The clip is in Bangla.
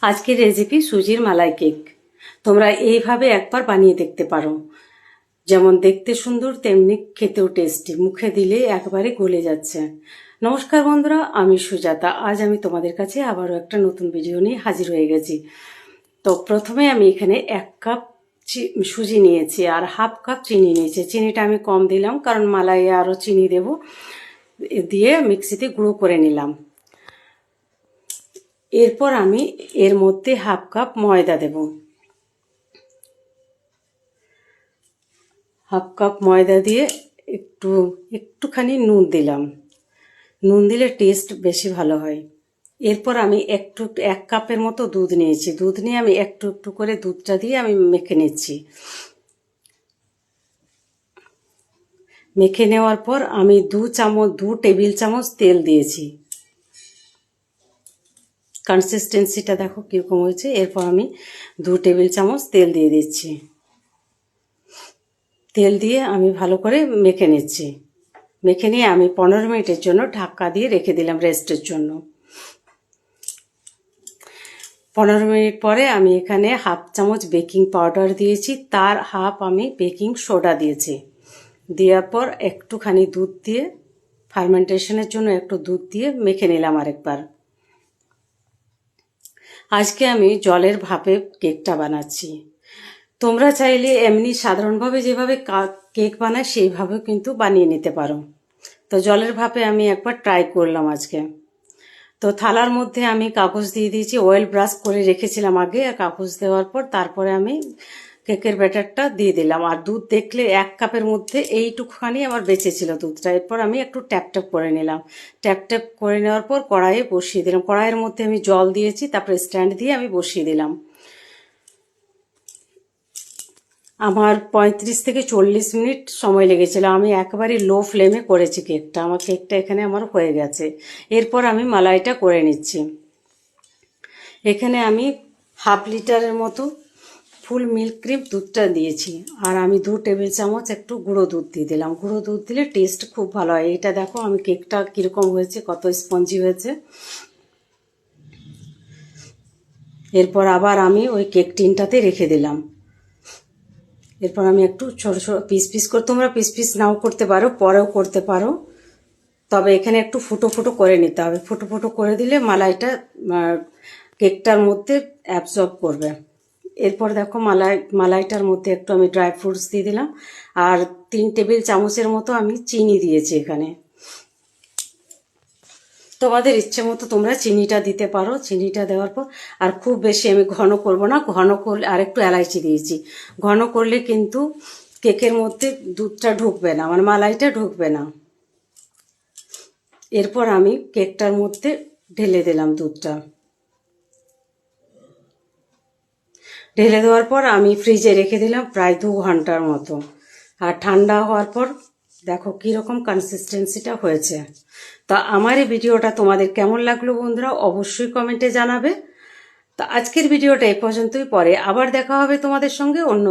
আজকের রেসিপি সুজির মালাই কেক। তোমরা এইভাবে একবার বানিয়ে দেখতে পারো। যেমন দেখতে সুন্দর তেমনি খেতেও টেস্টি, মুখে দিলে একবারে গলে যাচ্ছে। নমস্কার বন্ধুরা, আমি সুজাতা। আজ আমি তোমাদের কাছে আবারও একটা নতুন ভিডিও নিয়ে হাজির হয়ে গেছি। তো প্রথমে আমি এখানে 1 কাপ সুজি নিয়েছি আর হাফ কাপ চিনি নিয়েছি। চিনিটা আমি কম দিলাম কারণ মালাইয়ে আরও চিনি দেব। দিয়ে মিক্সিতে গুঁড়ো করে নিলাম। এরপর আমি এর মধ্যে হাফ কাপ ময়দা দেব। হাফ কাপ ময়দা দিয়ে একটুখানি নুন দিলাম। নুন দিলে টেস্ট বেশি ভালো হয়। এরপর আমি 1 কাপের মতো দুধ নিয়েছি। দুধ নিয়ে আমি একটু করে দুধটা দিয়ে আমি মেখে নিচ্ছি। মেখে নেওয়ার পর আমি 2 টেবিল চামচ তেল দিয়েছি। কনসিস্টেন্সিটা দেখো কীরকম হয়েছে। এরপর আমি 2 টেবিল চামচ তেল দিয়ে দিচ্ছি। তেল দিয়ে আমি ভালো করে মেখে নিচ্ছি। মেখে নিয়ে আমি 15 মিনিটের জন্য ঢাকা দিয়ে রেখে দিলাম রেস্টের জন্য। 15 মিনিট পরে আমি এখানে হাফ চামচ বেকিং পাউডার দিয়েছি, তার হাফ আমি বেকিং সোডা দিয়েছি। দেওয়ার পর একটুখানি দুধ দিয়ে ফার্মেন্টেশনের জন্য একটু দুধ দিয়ে মেখে নিলাম আরেকবার। আজকে আমি জলের ভাপে কেকটা বানাচ্ছি। তোমরা চাইলে এমনি সাধারণভাবে যেভাবে কেক বানায় সেইভাবেও কিন্তু বানিয়ে নিতে পারো। তো জলের ভাপে আমি একবার ট্রাই করলাম আজকে। তো থালার মধ্যে আমি কাগজ দিয়ে দিয়েছি। অয়েল ব্রাশ করে রেখেছিলাম আগে, আর কাগজ দেওয়ার পর তারপরে আমি কেকের ব্যাটারটা দিয়ে দিলাম। আর দুধ দেখলে 1 কাপের মধ্যে এইটুকুখানি আমার বেঁচেছিল দুধটা। এরপর আমি একটু ট্যাপ করে নিলাম। ট্যাপ করে নেওয়ার পর কড়াইয়ে বসিয়ে দিলাম। কড়াইয়ের মধ্যে আমি জল দিয়েছি, তারপরে স্ট্যান্ড দিয়ে আমি বসিয়ে দিলাম। আমার 35 থেকে 40 মিনিট সময় লেগেছিল। আমি একেবারে লো ফ্লেমে করেছি কেকটা। আমার কেকটা এখানে আমার হয়ে গেছে। এরপর আমি মালাইটা করে নিচ্ছি। এখানে আমি হাফ লিটারের মতো ফুল মিল্ক ক্রিম দুধটা দিয়েছি, আর আমি 2 টেবিল চামচ একটু গুঁড়ো দুধ দিয়ে দিলাম। গুঁড়ো দুধ দিলে টেস্ট খুব ভালো হয়। এটা দেখো আমি কেকটা কীরকম হয়েছে, কত স্পঞ্জি হয়েছে। এরপর আবার আমি ওই কেক টিনটাতে রেখে দিলাম। এরপর আমি একটু ছোটো ছোটো পিস করে, তোমরা পিস নাও করতে পারো, পরেও করতে পারো। তবে এখানে একটু ফুটো করে নিতে হবে। ফুটো করে দিলে মালাইটা কেকটার মধ্যে অ্যাবজর্ব করবে। এরপর দেখো মালাইটার মধ্যে একটু আমি ড্রাই ফ্রুটস দিয়ে দিলাম, আর 3 টেবিল চামচের মতো আমি চিনি দিয়েছি এখানে। তোমাদের ইচ্ছে মতো তোমরা চিনিটা দিতে পারো। চিনিটা দেওয়ার পর আর খুব বেশি আমি ঘন করব না। ঘন করলে আর একটু এলাইচি দিয়েছি। ঘন করলে কিন্তু কেকের মধ্যে দুধটা ঢুকবে না, মানে মালাইটা ঢুকবে না। এরপর আমি কেকটার মধ্যে ঢেলে দিলাম দুধটা। ঢেলে দেওয়ার পর আমি ফ্রিজে রেখে দিলাম প্রায় 2 ঘন্টার মতো। আর ঠান্ডা হওয়ার পর দেখো কীরকম কনসিস্টেন্সিটা হয়েছে। তা আমার এই ভিডিওটা তোমাদের কেমন লাগলো বন্ধুরা, অবশ্যই কমেন্টে জানাবে। তা আজকের ভিডিওটা এই পর্যন্তই। পরে আবার দেখা হবে তোমাদের সঙ্গে অন্য